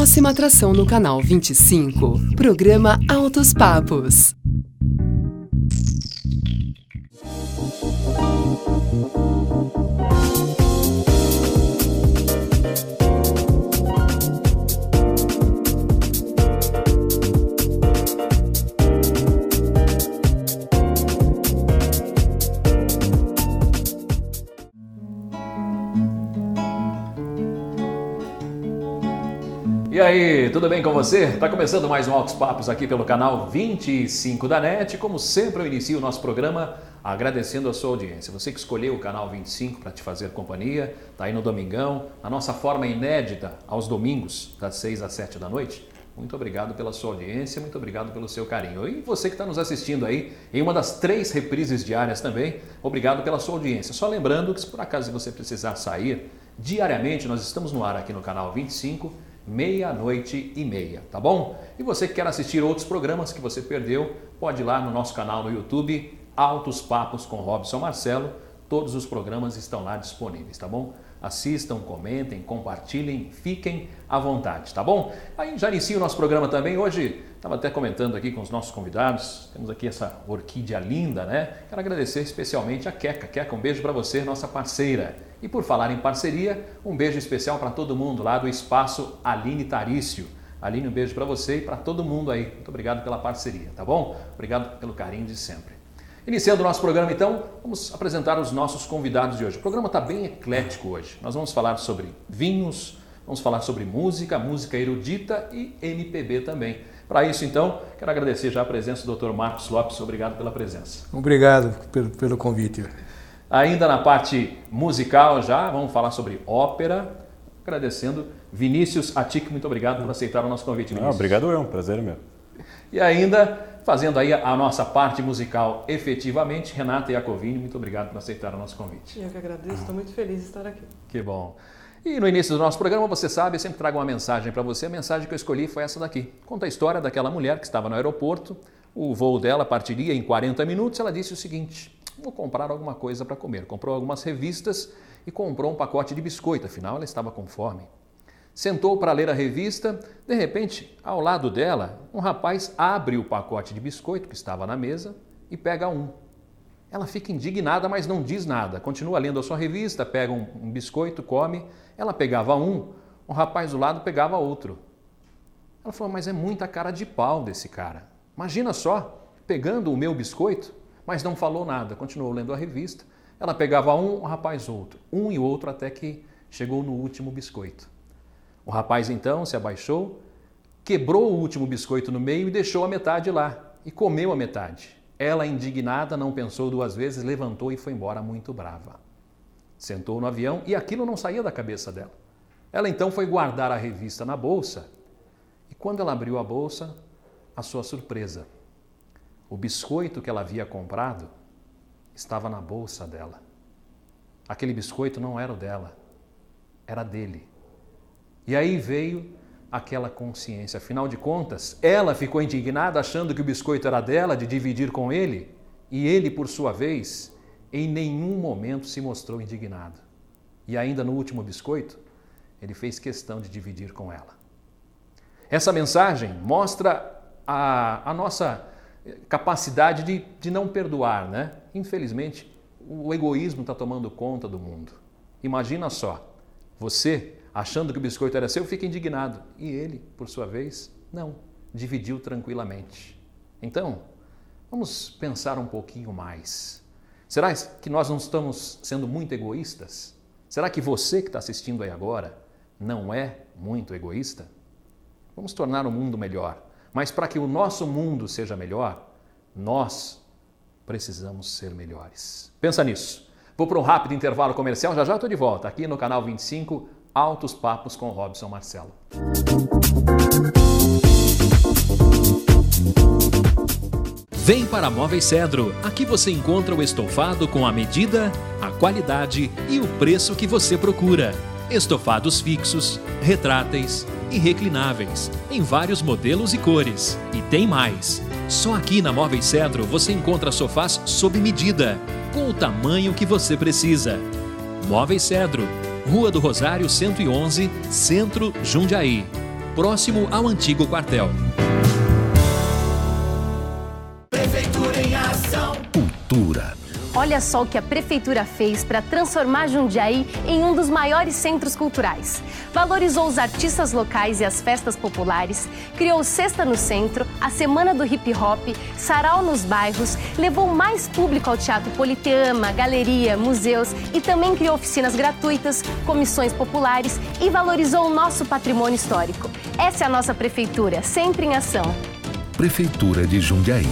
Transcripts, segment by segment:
Próxima atração no canal 25, programa Altos Papos. E aí, tudo bem com você? Está começando mais um Altos Papos aqui pelo canal 25 da NET. Como sempre, eu inicio o nosso programa agradecendo a sua audiência. Você que escolheu o canal 25 para te fazer companhia, está aí no domingão, na nossa forma inédita, aos domingos, das 6 às 7 da noite. Muito obrigado pela sua audiência, muito obrigado pelo seu carinho. E você que está nos assistindo aí em uma das 3 reprises diárias também, obrigado pela sua audiência. Só lembrando que se por acaso você precisar sair, diariamente nós estamos no ar aqui no canal 25, 00:30, tá bom? E você que quer assistir outros programas que você perdeu, pode ir lá no nosso canal no YouTube, Altos Papos com Robson Marcelo. Todos os programas estão lá disponíveis, tá bom? Assistam, comentem, compartilhem, fiquem à vontade, tá bom? Aí já inicia o nosso programa também. Hoje, estava até comentando aqui com os nossos convidados, temos aqui essa orquídea linda, né? Quero agradecer especialmente a Queca. Queca, um beijo para você, nossa parceira. E por falar em parceria, um beijo especial para todo mundo lá do Espaço Aline Tarício. Aline, um beijo para você e para todo mundo aí. Muito obrigado pela parceria, tá bom? Obrigado pelo carinho de sempre. Iniciando o nosso programa, então, vamos apresentar os nossos convidados de hoje. O programa está bem eclético hoje. Nós vamos falar sobre vinhos, vamos falar sobre música, música erudita e MPB também. Para isso, então, quero agradecer já a presença do Dr. Marcos Lopes. Obrigado pela presença. Obrigado pelo convite. Ainda na parte musical já, vamos falar sobre ópera. Agradecendo Vinícius Atic, muito obrigado por aceitar o nosso convite, Vinícius. Obrigado eu, um prazer meu. E ainda, fazendo aí a nossa parte musical efetivamente, Renata Iacovini, muito obrigado por aceitar o nosso convite. Eu que agradeço, estou muito feliz de estar aqui. Que bom. E no início do nosso programa, você sabe, eu sempre trago uma mensagem para você. A mensagem que eu escolhi foi essa daqui. Conta a história daquela mulher que estava no aeroporto, o voo dela partiria em 40 minutos, ela disse o seguinte: vou comprar alguma coisa para comer. Comprou algumas revistas e comprou um pacote de biscoito, afinal ela estava com fome. Sentou para ler a revista, de repente, ao lado dela, um rapaz abre o pacote de biscoito que estava na mesa e pega um. Ela fica indignada, mas não diz nada. Continua lendo a sua revista, pega um biscoito, come. Ela pegava um, o rapaz do lado pegava outro. Ela falou, mas é muita cara de pau desse cara. Imagina só, pegando o meu biscoito, mas não falou nada. Continuou lendo a revista. Ela pegava um, o rapaz outro. Um e outro até que chegou no último biscoito. O rapaz então se abaixou, quebrou o último biscoito no meio e deixou a metade lá. E comeu a metade. Ela, indignada, não pensou 2 vezes, levantou e foi embora muito brava. Sentou no avião e aquilo não saía da cabeça dela. Ela então foi guardar a revista na bolsa e quando ela abriu a bolsa, a sua surpresa. O biscoito que ela havia comprado estava na bolsa dela. Aquele biscoito não era o dela, era dele. E aí veio aquela consciência. Afinal de contas, ela ficou indignada achando que o biscoito era dela, de dividir com ele, e ele, por sua vez, em nenhum momento se mostrou indignado. E ainda no último biscoito, ele fez questão de dividir com ela. Essa mensagem mostra a nossa capacidade de não perdoar, né? Infelizmente, o egoísmo está tomando conta do mundo. Imagina só, você, achando que o biscoito era seu, fica indignado. E ele, por sua vez, não, dividiu tranquilamente. Então, vamos pensar um pouquinho mais. Será que nós não estamos sendo muito egoístas? Será que você que está assistindo aí agora não é muito egoísta? Vamos tornar o mundo melhor. Mas para que o nosso mundo seja melhor, nós precisamos ser melhores. Pensa nisso. Vou para um rápido intervalo comercial, já estou de volta aqui no canal 25, Altos Papos com Robson Marcelo. Vem para Móveis Cedro. Aqui você encontra o estofado com a medida, a qualidade e o preço que você procura. Estofados fixos, retráteis e reclináveis, em vários modelos e cores. E tem mais! Só aqui na Móveis Cedro você encontra sofás sob medida, com o tamanho que você precisa. Móveis Cedro, Rua do Rosário 111, Centro, Jundiaí. próximo ao antigo quartel. Prefeitura em Ação. Cultura. Olha só o que a Prefeitura fez para transformar Jundiaí em um dos maiores centros culturais. Valorizou os artistas locais e as festas populares, criou Sexta no Centro, a Semana do Hip Hop, Sarau nos bairros, levou mais público ao Teatro Politeama, galeria, museus e também criou oficinas gratuitas, comissões populares e valorizou o nosso patrimônio histórico. Essa é a nossa Prefeitura, sempre em ação. Prefeitura de Jundiaí.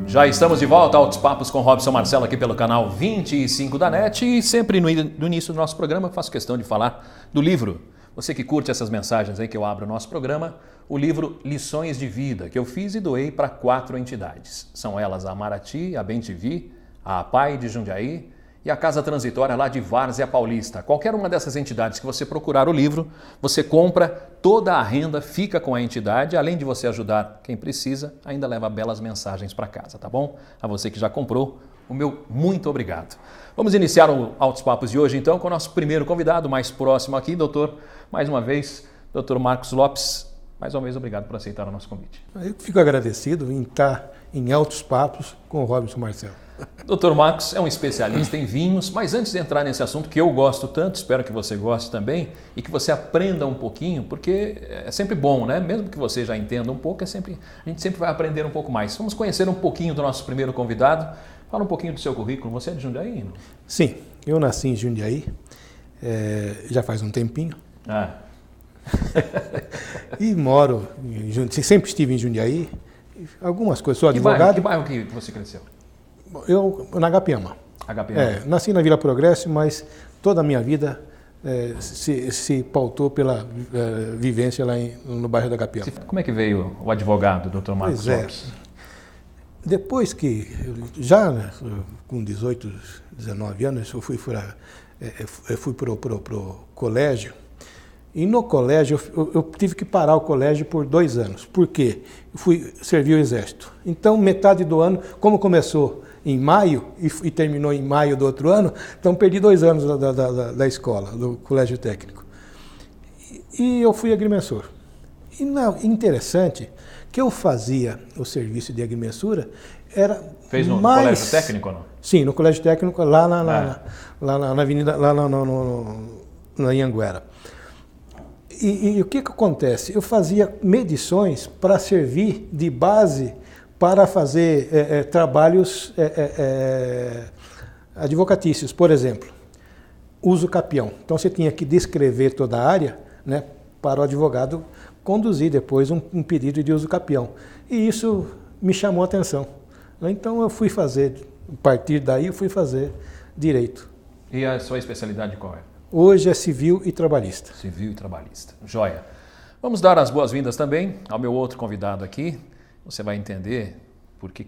Já estamos de volta, Altos Papos com Robson Marcelo aqui pelo canal 25 da NET e sempre no início do nosso programa faço questão de falar do livro. Você que curte essas mensagens aí que eu abro o nosso programa, o livro Lições de Vida, que eu fiz e doei para 4 entidades. São elas a Marati, a Bem-TV, a APAI de Jundiaí e a Casa Transitória lá de Várzea Paulista. Qualquer uma dessas entidades que você procurar o livro, você compra, toda a renda fica com a entidade, além de você ajudar quem precisa, ainda leva belas mensagens para casa, tá bom? A você que já comprou, o meu muito obrigado. Vamos iniciar o Altos Papos de hoje então com o nosso primeiro convidado, mais próximo aqui, doutor, mais uma vez, doutor Marcos Lopes. Mais uma vez, obrigado por aceitar o nosso convite. Eu fico agradecido em estar em Altos Papos com o Robson Marcelo. Dr. Marcos é um especialista em vinhos, mas antes de entrar nesse assunto que eu gosto tanto, espero que você goste também e que você aprenda um pouquinho, porque é sempre bom, né? Mesmo que você já entenda um pouco, a gente sempre vai aprender um pouco mais. Vamos conhecer um pouquinho do nosso primeiro convidado. Fala um pouquinho do seu currículo. Você é de Jundiaí? Não? Sim, eu nasci em Jundiaí, já faz um tempinho. E moro em Jundiaí, sempre estive em Jundiaí. Algumas coisas, sou advogado. Que bairro que você cresceu? Eu na Agapiama. Nasci na Vila Progresso, mas toda a minha vida se pautou pela vivência lá no bairro da Agapiama. Como é que veio o advogado, Dr. Marcos Lopes? Depois que, já com 18, 19 anos, eu fui para o colégio. E no colégio, eu tive que parar o colégio por 2 anos. Por quê? Eu fui servir o Exército. Então, metade do ano, como começou em maio e terminou em maio do outro ano, então perdi 2 anos da escola, do colégio técnico. E eu fui agrimensor. E interessante que eu fazia o serviço de agrimensura, era Fez no colégio técnico ou não? Sim, no colégio técnico, lá na avenida, lá na Anhanguera. E o que acontece? Eu fazia medições para servir de base para fazer trabalhos advocatícios. Por exemplo, uso capião. Então você tinha que descrever toda a área, né, para o advogado conduzir depois um pedido de uso capião. E isso me chamou a atenção. Então eu fui fazer, a partir daí eu fui fazer direito. E a sua especialidade qual é? Hoje é civil e trabalhista. Civil e trabalhista. Joia. Vamos dar as boas-vindas também ao meu outro convidado aqui. Você vai entender por que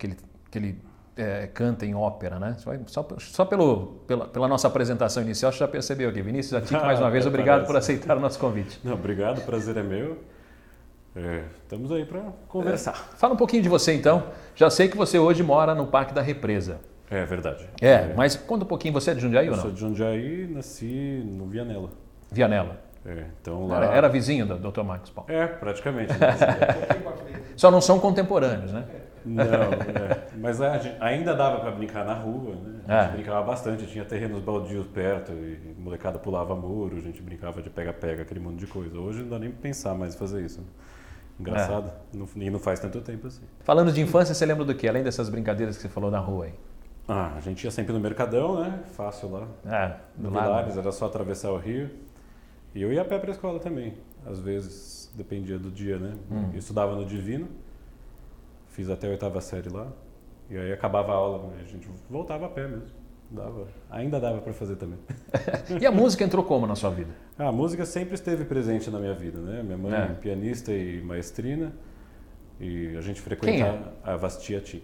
ele canta em ópera, né? Só pela nossa apresentação inicial, você já percebeu aqui. Vinícius Atic, mais uma vez, obrigado por aceitar o nosso convite. Não, obrigado, o prazer é meu. Estamos aí para conversar. Fala um pouquinho de você, então. Já sei que você hoje mora no Parque da Represa. É verdade. Mas conta um pouquinho, você é de Jundiaí ou não? Eu sou de Jundiaí, nasci no Vianella. Vianella. Então lá... Era vizinho do Dr. Marcos Paulo? Praticamente. Só não são contemporâneos, né? Não, mas ainda dava para brincar na rua, né? A gente brincava bastante, tinha terrenos baldios perto, e molecada pulava muro, a gente brincava de pega-pega, aquele monte de coisa. Hoje não dá nem para pensar mais em fazer isso. Né? Engraçado, e não faz tanto tempo assim. Falando de infância, você lembra do quê? Além dessas brincadeiras que você falou na rua aí? A gente ia sempre no Mercadão, né? Fácil lá. Do Vilares, lado. era só atravessar o rio. E eu ia a pé para a escola também. Às vezes, dependia do dia, né? Eu estudava no Divino, fiz até a 8ª série lá. E aí acabava a aula, a gente voltava a pé mesmo. Ainda dava para fazer também. E a música entrou como na sua vida? A música sempre esteve presente na minha vida, né? Minha mãe é pianista e maestrina. E a gente frequentava a Vastia Tic.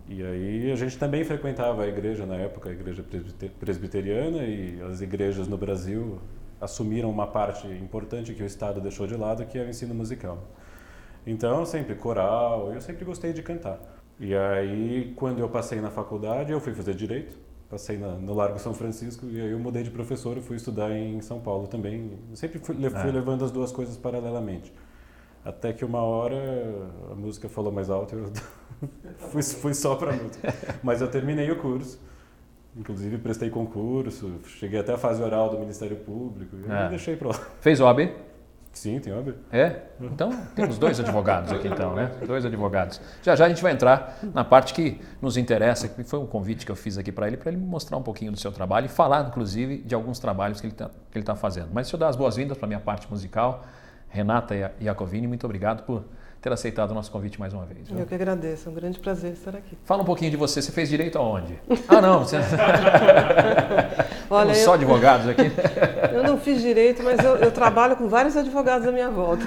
E aí a gente também frequentava a igreja na época, a igreja presbiteriana, e as igrejas no Brasil assumiram uma parte importante que o Estado deixou de lado, que é o ensino musical. Então, sempre coral, eu sempre gostei de cantar. E aí, quando eu passei na faculdade, eu fui fazer Direito, passei no Largo São Francisco, e aí eu mudei de professor e fui estudar em São Paulo também. Eu sempre fui levando as duas coisas paralelamente. Até que uma hora a música falou mais alto e eu fui só para música. Mas eu terminei o curso, inclusive prestei concurso, cheguei até a fase oral do Ministério Público e eu deixei para lá. Fez OAB? Sim, tem OAB. É? Então temos 2 advogados aqui então, né? 2 advogados. Já já a gente vai entrar na parte que nos interessa, que foi um convite que eu fiz aqui para ele mostrar um pouquinho do seu trabalho e falar, inclusive, de alguns trabalhos que ele tá fazendo. Mas deixa eu dar as boas-vindas para a minha parte musical. Renata Iacovini, muito obrigado por ter aceitado o nosso convite mais uma vez. Eu que agradeço, é um grande prazer estar aqui. Fala um pouquinho de você, você fez direito aonde? Ah, não, você... Olha, só advogados aqui? Eu não fiz direito, mas eu trabalho com vários advogados à minha volta.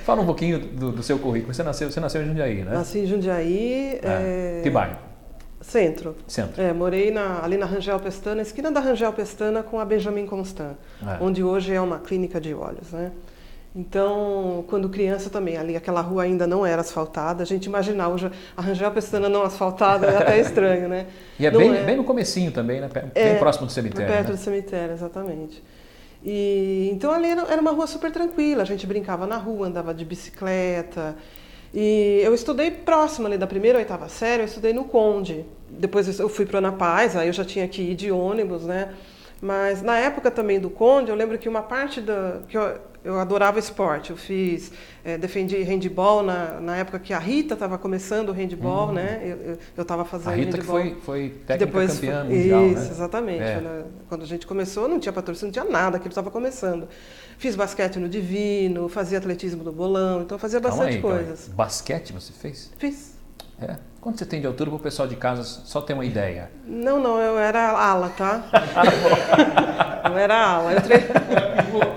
Fala um pouquinho do seu currículo. Você nasceu em Jundiaí, né? Nasci em Jundiaí. Que bairro? Centro. Morei ali na Rangel Pestana, esquina da Rangel Pestana com a Benjamin Constant, onde hoje é uma clínica de olhos, né? Então, quando criança também, ali aquela rua ainda não era asfaltada, a gente imaginava, hoje a Rangel Pestana não asfaltada é até estranho, né? E bem no comecinho também, né? Bem próximo do cemitério. Perto do cemitério, exatamente. E, então ali era uma rua super tranquila, a gente brincava na rua, andava de bicicleta. E eu estudei próximo ali da 1ª à 8ª série, eu estudei no Conde. Depois eu fui para Ana Paz, aí eu já tinha que ir de ônibus, né? Mas na época também do Conde, eu lembro que uma parte que eu adorava esporte. Eu defendi handball na época que a Rita estava começando o handball, né? Eu estava fazendo handball. A Rita que foi técnica campeã mundial, isso, né? Exatamente. Quando a gente começou, não tinha patrocínio, não tinha nada, aquilo estava começando. Fiz basquete no Divino, fazia atletismo no bolão, então eu fazia bastante coisas. Basquete você fez? Fiz. Quanto você tem de altura para o pessoal de casa só ter uma ideia? Não, eu era ala, tá? Eu era ala.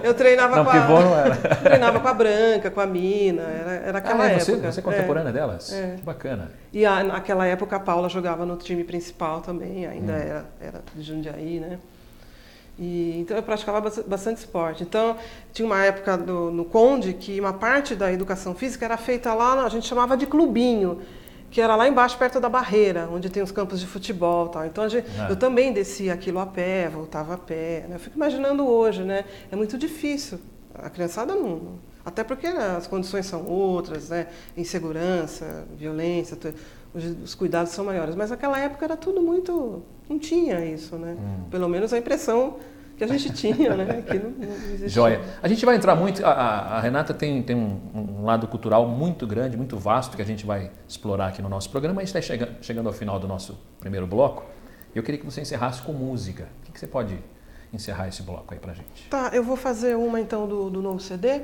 Eu treinava não, com pivô não era. Treinava com a Branca, com a Mina, era aquela época. Você é contemporânea delas? Que bacana. E naquela época a Paula jogava no time principal também, ainda era de Jundiaí, né? Então eu praticava bastante esporte. Então tinha uma época no Conde que uma parte da educação física era feita lá, a gente chamava de clubinho, que era lá embaixo, perto da barreira, onde tem os campos de futebol e tal. Então eu também descia aquilo a pé, voltava a pé. Né? Eu fico imaginando hoje, né? É muito difícil. A criançada não... Até porque as condições são outras, né? Insegurança, violência, os cuidados são maiores. Mas naquela época era tudo muito... Não tinha isso, né? Pelo menos a impressão que a gente tinha, né? Que não existia. Joia. A gente vai entrar muito... A Renata tem um lado cultural muito grande, muito vasto, que a gente vai explorar aqui no nosso programa. A gente está chegando ao final do nosso primeiro bloco. E eu queria que você encerrasse com música. O que você pode encerrar esse bloco aí pra gente? Tá, eu vou fazer uma então do novo CD.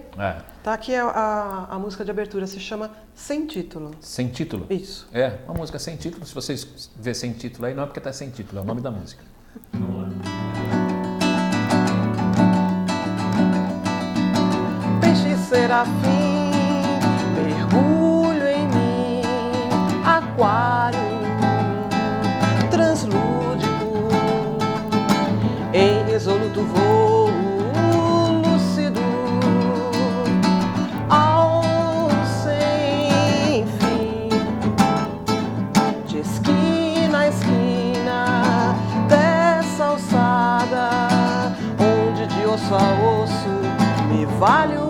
Tá, aqui a música de abertura se chama Sem Título. Sem Título? Isso. Uma música sem título. Se vocês vê sem título aí, não é porque tá sem título, é o nome da música. Vamos lá. Peixe serafim, mergulho em mim, aquário translúdico, em resoluto voo lúcido, ao sem fim, de esquina a esquina dessa alçada, onde de osso a osso me valho.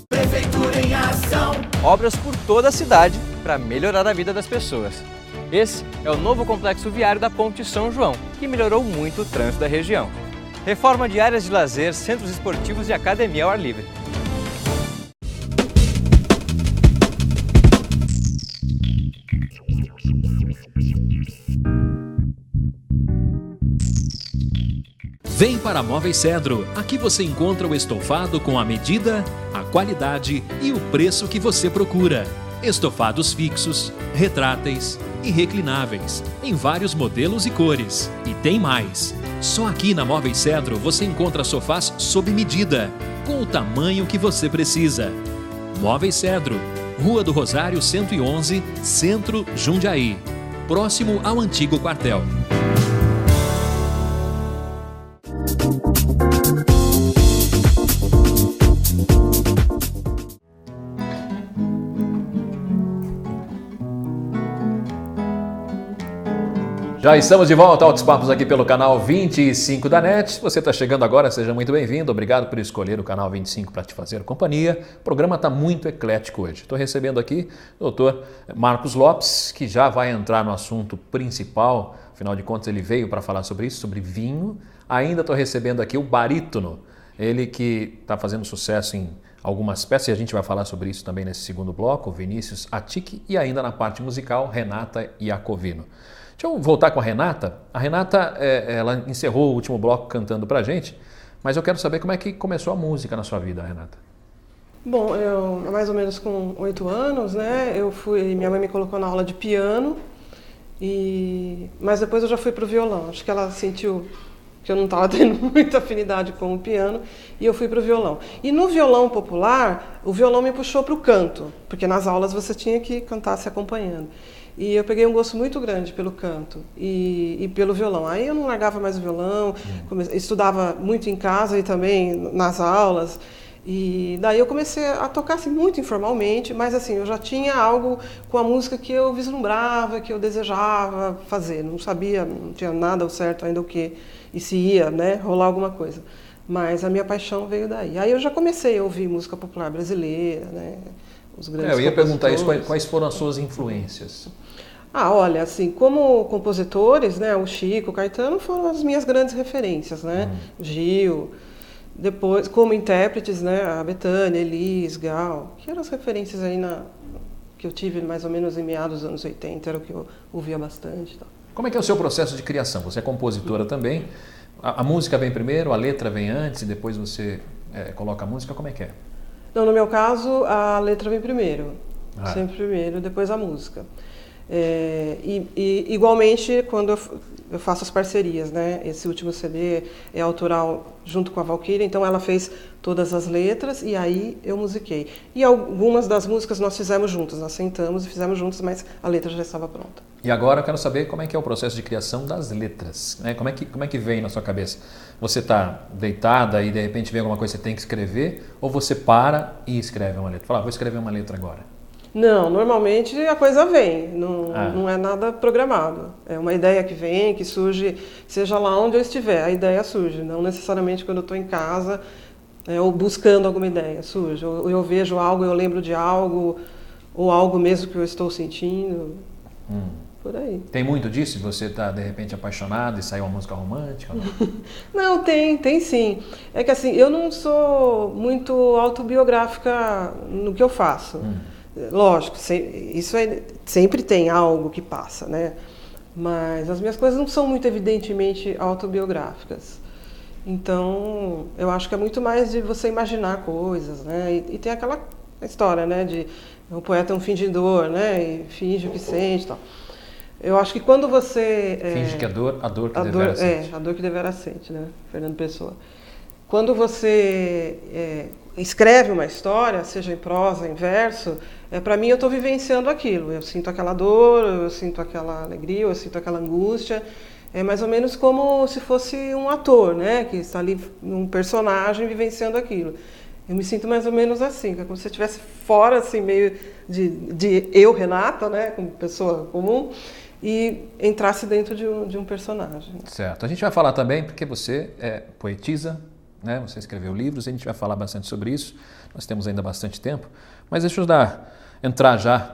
Prefeitura em ação. Obras por toda a cidade para melhorar a vida das pessoas. Esse é o novo complexo viário da Ponte São João, que melhorou muito o trânsito da região. Reforma de áreas de lazer, centros esportivos e academia ao ar livre. Vem para Móveis Cedro. Aqui você encontra o estofado com a medida, a qualidade e o preço que você procura. Estofados fixos, retráteis e reclináveis, em vários modelos e cores. E tem mais! Só aqui na Móveis Cedro você encontra sofás sob medida, com o tamanho que você precisa. Móveis Cedro, Rua do Rosário 111, Centro, Jundiaí. Próximo ao antigo quartel. Já estamos de volta, Altos Papos aqui pelo canal 25 da NET. Se você está chegando agora, seja muito bem-vindo. Obrigado por escolher o canal 25 para te fazer companhia. O programa está muito eclético hoje. Estou recebendo aqui o doutor Marcos Lopes, que já vai entrar no assunto principal. Afinal de contas, ele veio para falar sobre isso, sobre vinho. Ainda estou recebendo aqui o barítono, ele que está fazendo sucesso em algumas peças, e a gente vai falar sobre isso também nesse segundo bloco, Vinícius Attic, e ainda na parte musical, Renata Iacovino. Deixa eu voltar com a Renata. A Renata, ela encerrou o último bloco cantando pra gente, mas eu quero saber como é que começou a música na sua vida, Renata. Bom, eu mais ou menos com 8 anos, né, minha mãe me colocou na aula de piano, mas depois eu já fui pro violão. Acho que ela sentiu que eu não estava tendo muita afinidade com o piano, e eu fui para o violão. E no violão popular, o violão me puxou para o canto, porque nas aulas você tinha que cantar se acompanhando. E eu peguei um gosto muito grande pelo canto e pelo violão. Aí eu não largava mais o violão, estudava muito em casa e também nas aulas. E daí eu comecei a tocar assim, muito informalmente, mas assim, eu já tinha algo com a música que eu vislumbrava, que eu desejava fazer. Não sabia, não tinha nada ao certo ainda o que, e se ia, né, rolar alguma coisa. Mas a minha paixão veio daí. Aí eu já comecei a ouvir música popular brasileira, né, os grandes eu ia perguntar isso, compositores. quais foram as suas influências? Olha, assim, como compositores, né, o Chico, o Caetano foram as minhas grandes referências, né, Gil. Depois, como intérpretes, né, a Bethânia, Elis, Gal, que eram as referências aí que eu tive mais ou menos em meados dos anos 80, era o que eu ouvia bastante. Tá. Como é que é o seu processo de criação? Você é compositora também, a música vem primeiro, a letra vem antes e depois você coloca a música, como é que é? Não, no meu caso, a letra vem primeiro, sempre primeiro, depois a música. Igualmente, quando eu faço as parcerias, né? Esse último CD é autoral junto com a Valquíria, então ela fez todas as letras e aí eu musiquei. E algumas das músicas nós fizemos juntas, nós sentamos e fizemos juntas, mas a letra já estava pronta. E agora eu quero saber como é que é o processo de criação das letras, né? Como é que vem na sua cabeça? Você está deitada e de repente vem alguma coisa que você tem que escrever, ou você para e escreve uma letra? Fala, vou escrever uma letra agora. Não, normalmente a coisa vem, não é nada programado. É uma ideia que vem, que surge, seja lá onde eu estiver, a ideia surge. Não necessariamente quando eu estou em casa ou buscando alguma ideia, surge. Ou eu vejo algo, eu lembro de algo, ou algo mesmo que eu estou sentindo, por aí. Tem muito disso? Você está, de repente, apaixonado e sai uma música romântica? Não, tem sim. É que assim, eu não sou muito autobiográfica no que eu faço. Lógico, isso sempre tem algo que passa, né? Mas as minhas coisas não são muito evidentemente autobiográficas. Então, eu acho que é muito mais de você imaginar coisas, né? E tem aquela história, né? De o poeta é um fingidor, né? E finge o que sente e tal. Eu acho que quando você... Finge que a dor que devera sente. A dor que devera sente, né? Fernando Pessoa. Quando você escreve uma história, seja em prosa, em verso, para mim eu estou vivenciando aquilo. Eu sinto aquela dor, eu sinto aquela alegria, eu sinto aquela angústia. É mais ou menos como se fosse um ator, né? Que está ali, um personagem vivenciando aquilo. Eu me sinto mais ou menos assim, como se eu estivesse fora, assim, meio de eu, Renata, né? Como pessoa comum, e entrasse dentro de um personagem. Certo. A gente vai falar também, porque você é poetisa, né? Você escreveu livros, a gente vai falar bastante sobre isso. Nós temos ainda bastante tempo. Mas deixa eu dar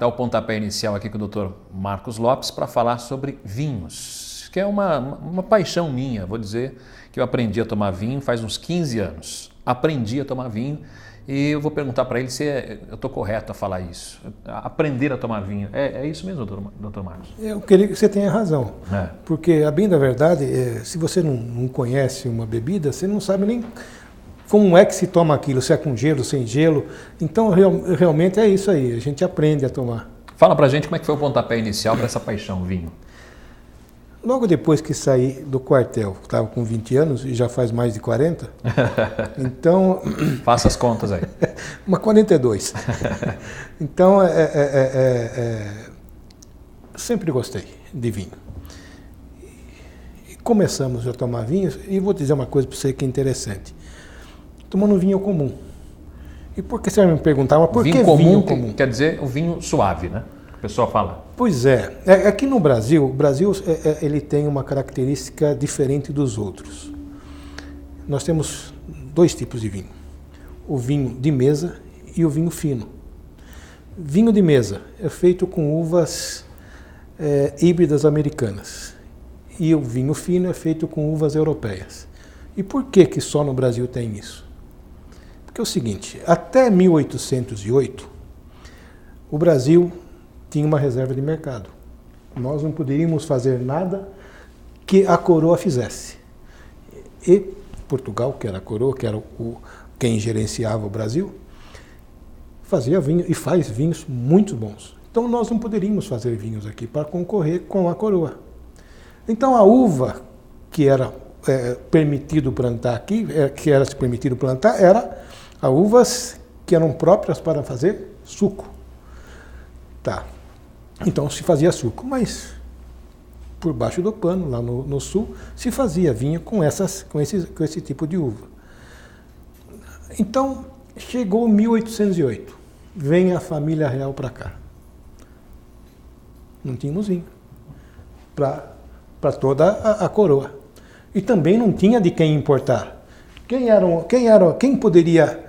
o pontapé inicial aqui com o Dr. Marcos Lopes para falar sobre vinhos, que é uma paixão minha. Vou dizer que eu aprendi a tomar vinho faz uns 15 anos. Aprendi a tomar vinho e eu vou perguntar para ele se eu estou correto a falar isso. Aprender a tomar vinho. É isso mesmo, Dr. Marcos? Eu queria que você tenha razão. Porque, a bem da verdade, se você não conhece uma bebida, você não sabe nem como é que se toma aquilo, se é com gelo, sem gelo. Então, realmente é isso aí, a gente aprende a tomar. Fala pra gente como é que foi o pontapé inicial para essa paixão, vinho. Logo depois que saí do quartel, estava com 20 anos e já faz mais de 40, então... Faça as contas aí. Uma 42. Então, sempre gostei de vinho. E começamos a tomar vinho, e vou dizer uma coisa para você que é interessante. Tomando vinho comum. E por que você vai me perguntar, mas por que vinho comum? Quer dizer o vinho suave, né? A pessoa fala. Pois é. Aqui no Brasil, o Brasil ele tem uma característica diferente dos outros. Nós temos 2 tipos de vinho. O vinho de mesa e o vinho fino. Vinho de mesa é feito com uvas híbridas americanas. E o vinho fino é feito com uvas europeias. E por que só no Brasil tem isso? Porque é o seguinte, até 1808, o Brasil tinha uma reserva de mercado. Nós não poderíamos fazer nada que a coroa fizesse. E Portugal, que era a coroa, que era quem gerenciava o Brasil, fazia vinho e faz vinhos muito bons. Então nós não poderíamos fazer vinhos aqui para concorrer com a coroa. Então a uva que era permitido plantar aqui, que era permitido plantar, era a uvas que eram próprias para fazer suco. Tá. Então se fazia suco, mas por baixo do pano, lá no sul, se fazia vinho com esse tipo de uva. Então chegou 1808, vem a família real para cá. Não tínhamos vinho para toda a coroa. E também não tinha de quem importar. Quem poderia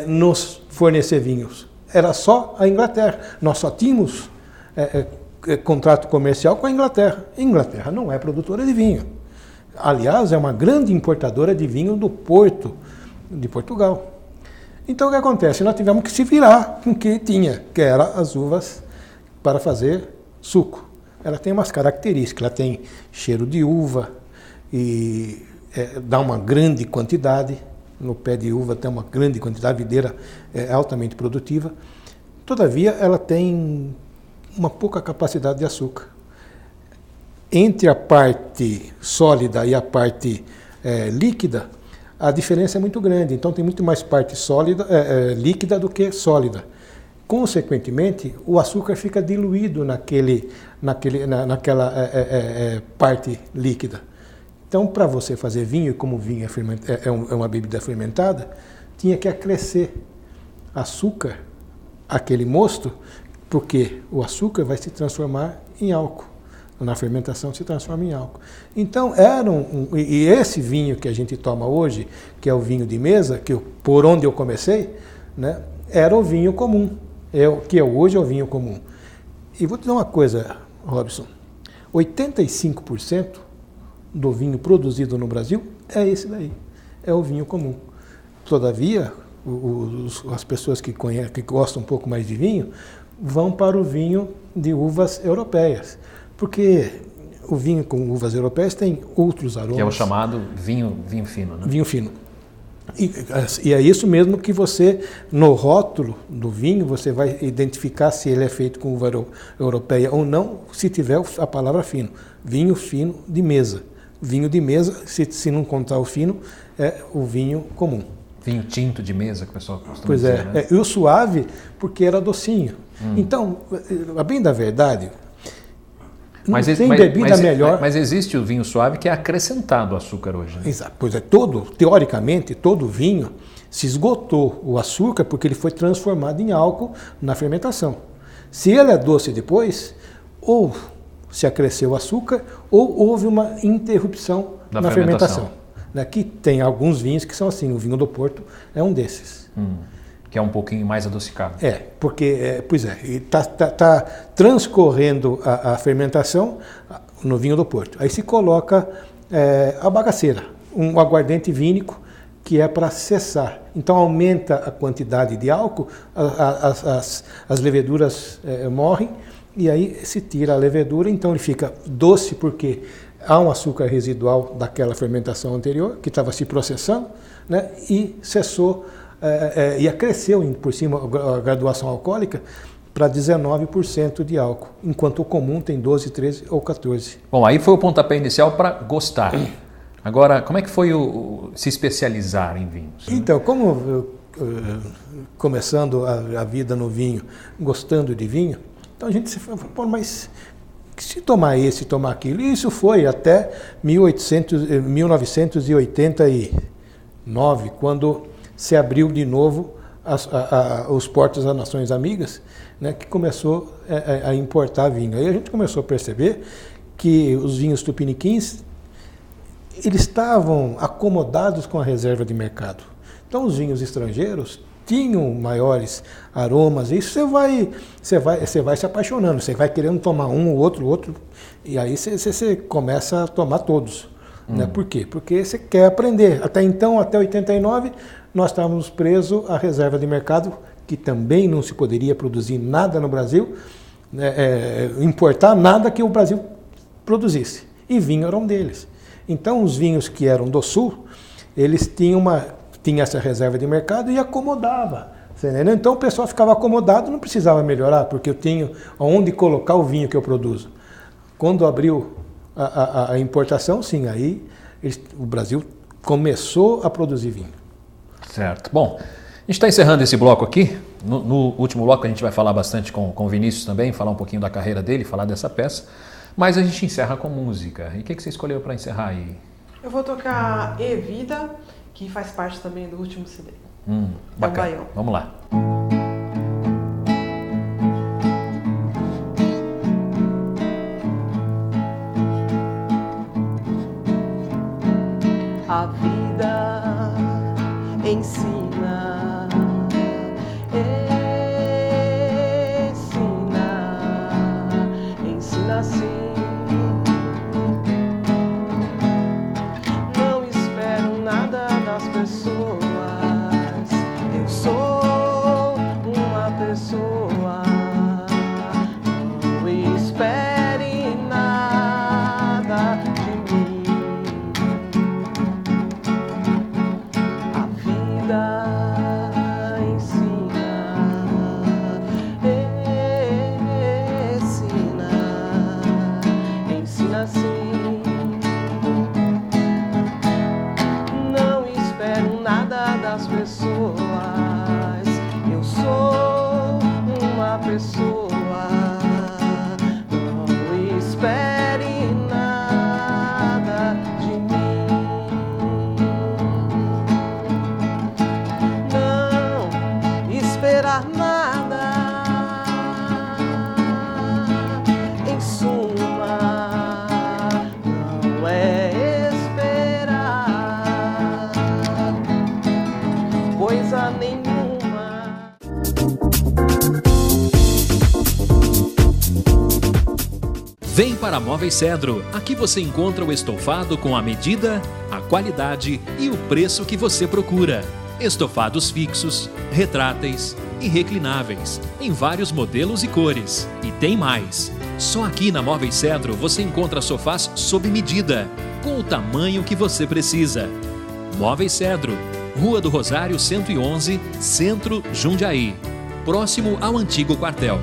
nos fornecer vinhos? Era só a Inglaterra. Nós só tínhamos contrato comercial com a Inglaterra. A Inglaterra não é produtora de vinho. Aliás, é uma grande importadora de vinho do Porto, de Portugal. Então o que acontece? Nós tivemos que se virar com o que tinha, que era as uvas para fazer suco. Ela tem umas características, ela tem cheiro de uva e dá uma grande quantidade. No pé de uva tem uma grande quantidade, a videira é altamente produtiva. Todavia, ela tem uma pouca capacidade de açúcar. Entre a parte sólida e a parte líquida, a diferença é muito grande. Então tem muito mais parte sólida, líquida do que sólida. Consequentemente, o açúcar fica diluído naquela parte líquida. Então, para você fazer vinho, como o vinho é uma bebida fermentada, tinha que acrescer açúcar, aquele mosto, porque o açúcar vai se transformar em álcool. Na fermentação se transforma em álcool. Então, e esse vinho que a gente toma hoje, que é o vinho de mesa, por onde eu comecei, né, era o vinho comum, que hoje é o vinho comum. E vou te dizer uma coisa, Robson, 85% do vinho produzido no Brasil é esse daí, é o vinho comum. Todavia, as pessoas que gostam um pouco mais de vinho, vão para o vinho de uvas europeias, porque o vinho com uvas europeias tem outros aromas. Que é o chamado vinho fino, né? Vinho fino. E é isso mesmo que você, no rótulo do vinho, você vai identificar se ele é feito com uva europeia ou não, se tiver a palavra fino. Vinho fino de mesa. Vinho de mesa, se não contar o fino, é o vinho comum. Vinho tinto de mesa, que o pessoal costuma dizer, né? E o suave, porque era docinho. Então, a bem da verdade, não tem bebida melhor. Mas existe o vinho suave que é acrescentado açúcar hoje, né? Exato. Pois teoricamente, todo vinho se esgotou o açúcar porque ele foi transformado em álcool na fermentação. Se ele é doce depois, ou se acresceu o açúcar, ou houve uma interrupção na fermentação. Aqui tem alguns vinhos que são assim, o vinho do Porto é um desses. Que é um pouquinho mais adocicado. Porque, está transcorrendo a fermentação no vinho do Porto. Aí se coloca a bagaceira, um aguardente vínico que é para cessar. Então aumenta a quantidade de álcool, as leveduras morrem, e aí se tira a levedura, então ele fica doce porque há um açúcar residual daquela fermentação anterior, que estava se processando, né, e cessou, e cresceu por cima a graduação alcoólica para 19% de álcool, enquanto o comum tem 12, 13 ou 14. Bom, aí foi o pontapé inicial para gostar. Agora, como é que foi se especializar em vinhos? Então, começando a vida no vinho, gostando de vinho, então a gente se falou, mas se tomar esse, tomar aquilo. E isso foi até 1989, quando se abriu de novo os portos das nações amigas, né, que começou a importar vinho. Aí a gente começou a perceber que os vinhos tupiniquins, eles estavam acomodados com a reserva de mercado. Então os vinhos estrangeiros tinham maiores aromas, e isso você vai se apaixonando, você vai querendo tomar um, outro, e aí você começa a tomar todos. Né? Por quê? Porque você quer aprender. Até então, até 89, nós estávamos presos à reserva de mercado, que também não se poderia produzir nada no Brasil, né, importar nada que o Brasil produzisse. E vinho era um deles. Então, os vinhos que eram do Sul, eles tinham essa reserva de mercado e acomodava. Então, o pessoal ficava acomodado, não precisava melhorar, porque eu tenho onde colocar o vinho que eu produzo. Quando abriu a importação, sim, aí o Brasil começou a produzir vinho. Certo. Bom, a gente está encerrando esse bloco aqui. No último bloco a gente vai falar bastante com o Vinícius também, falar um pouquinho da carreira dele, falar dessa peça. Mas a gente encerra com música. E o que você escolheu para encerrar aí? Eu vou tocar E Vida, que faz parte também do último CD. Bacana. Vamos lá. A vida ensina, ensina sim. Não espero nada das pessoas, eu sou uma pessoa. Não espere nada de mim. A vida ensina sim. Não espero nada das pessoas, eu sou uma pessoa. Não espere nada de mim. Não esperar nada. Em suma, não é esperar coisa nenhuma. Vem para Móveis Cedro. Aqui você encontra o estofado com a medida, a qualidade e o preço que você procura. Estofados fixos, retráteis e reclináveis, em vários modelos e cores. E tem mais! Só aqui na Móveis Cedro você encontra sofás sob medida, com o tamanho que você precisa. Móveis Cedro, Rua do Rosário 111, Centro, Jundiaí. Próximo ao antigo quartel.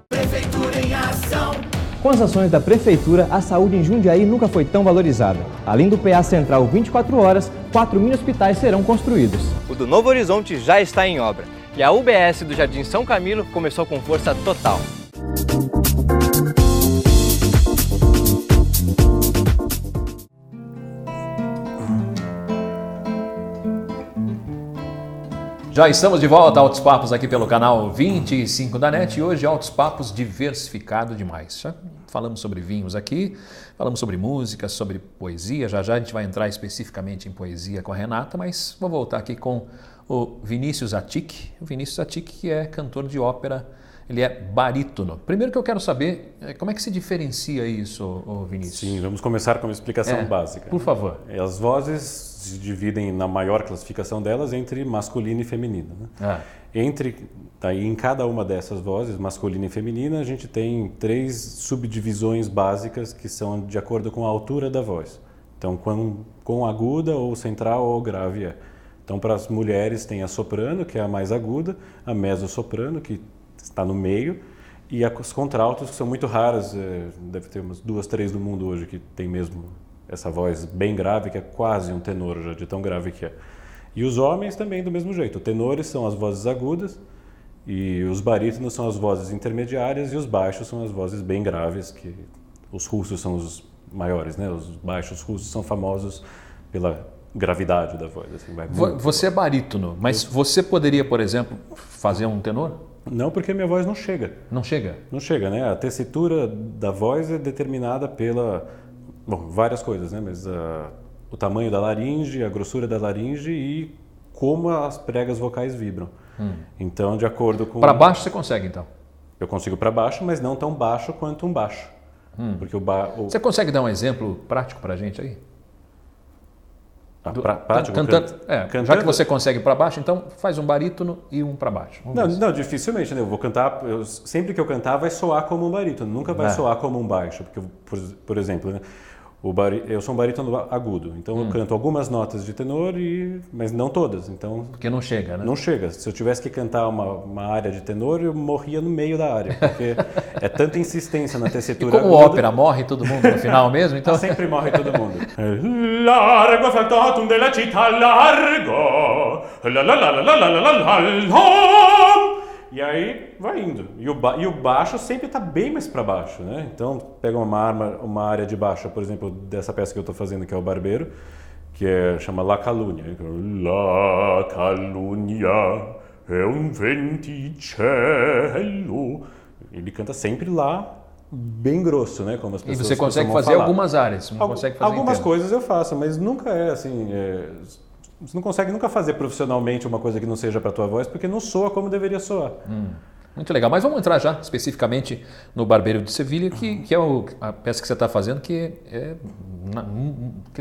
Prefeitura em ação. Com as ações da Prefeitura, a saúde em Jundiaí nunca foi tão valorizada. Além do PA Central 24 horas, 4 mini hospitais serão construídos. O do Novo Horizonte já está em obra. E a UBS do Jardim São Camilo começou com força total. Já estamos de volta a Altos Papos aqui pelo canal 25 da NET e hoje Altos Papos diversificado demais. Já falamos sobre vinhos aqui, falamos sobre música, sobre poesia, já a gente vai entrar especificamente em poesia com a Renata, mas vou voltar aqui com o Vinícius Attic. O Vinícius Attic, que é cantor de ópera, ele é barítono. Primeiro que eu quero saber, como é que se diferencia isso, Vinícius? Sim, vamos começar com uma explicação básica. Por favor. As vozes se dividem, na maior classificação delas, entre masculina e feminina. Né? Em cada uma dessas vozes, masculina e feminina, a gente tem 3 subdivisões básicas que são de acordo com a altura da voz. Então, com aguda ou central ou grave é. Então, para as mulheres tem a soprano, que é a mais aguda, a mezzo-soprano, que está no meio, e as contraltos, que são muito raras, deve ter umas 2, 3 no mundo hoje que tem mesmo essa voz bem grave, que é quase um tenor já, de tão grave que é. E os homens também do mesmo jeito. Os tenores são as vozes agudas, e os barítonos são as vozes intermediárias, e os baixos são as vozes bem graves, que os russos são os maiores, né? Os baixos russos são famosos pela gravidade da voz. Assim, você é barítono, mas você poderia, por exemplo, fazer um tenor? Não, porque minha voz não chega. Não chega? Não chega, né? A tessitura da voz é determinada pela... Bom, várias coisas, né? Mas o tamanho da laringe, a grossura da laringe e como as pregas vocais vibram. Então, de acordo com... Para baixo você consegue, então? Eu consigo para baixo, mas não tão baixo quanto um baixo. Porque Você consegue dar um exemplo prático para a gente aí? Prático? Cantando. Já que você consegue para baixo, então faz um barítono e um para baixo. Não, dificilmente, né? Eu vou cantar, sempre que eu cantar vai soar como um barítono, nunca vai soar como um baixo, porque, por exemplo, né? Eu sou um barítono agudo, então eu canto algumas notas de tenor, mas não todas. Então, porque não chega, né? Não chega. Se eu tivesse que cantar uma área de tenor, eu morria no meio da área, porque é tanta insistência na tessitura. E como aguda, ópera, morre todo mundo no final mesmo? Então... Sempre morre todo mundo. Largo factotum della città largo, la la la la la la la la la. E aí vai indo. E o baixo sempre está bem mais para baixo, né? Então, pega uma área de baixo, por exemplo, dessa peça que eu estou fazendo, que é o Barbeiro, que chama La Calunnia. La Calunnia è un venticello. Ele canta sempre lá, bem grosso, né? Como as pessoas. E você consegue fazer falar. Algumas áreas, não consegue fazer algumas inteiro. coisas eu faço, mas nunca é assim... Você não consegue nunca fazer profissionalmente uma coisa que não seja para a tua voz, porque não soa como deveria soar. Muito legal. Mas vamos entrar já especificamente no Barbeiro de Sevilha, que é a peça que você está fazendo, que é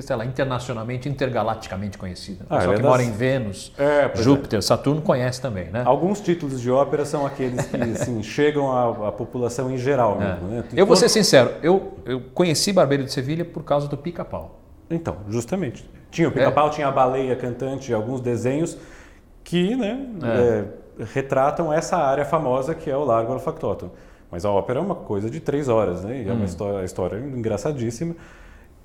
sei lá, internacionalmente, intergalaticamente conhecida. O pessoal que mora em Vênus, Júpiter, Saturno conhece também, né? Alguns títulos de ópera são aqueles que assim, chegam à população em geral mesmo. Né? Eu vou ser sincero, eu conheci Barbeiro de Sevilha por causa do Pica-Pau. Então, justamente. Tinha o Pica-Pau, tinha a baleia cantante, alguns desenhos que retratam essa área famosa que é o Largo Factotum. Mas a ópera é uma coisa de 3 horas, né? E é uma história engraçadíssima.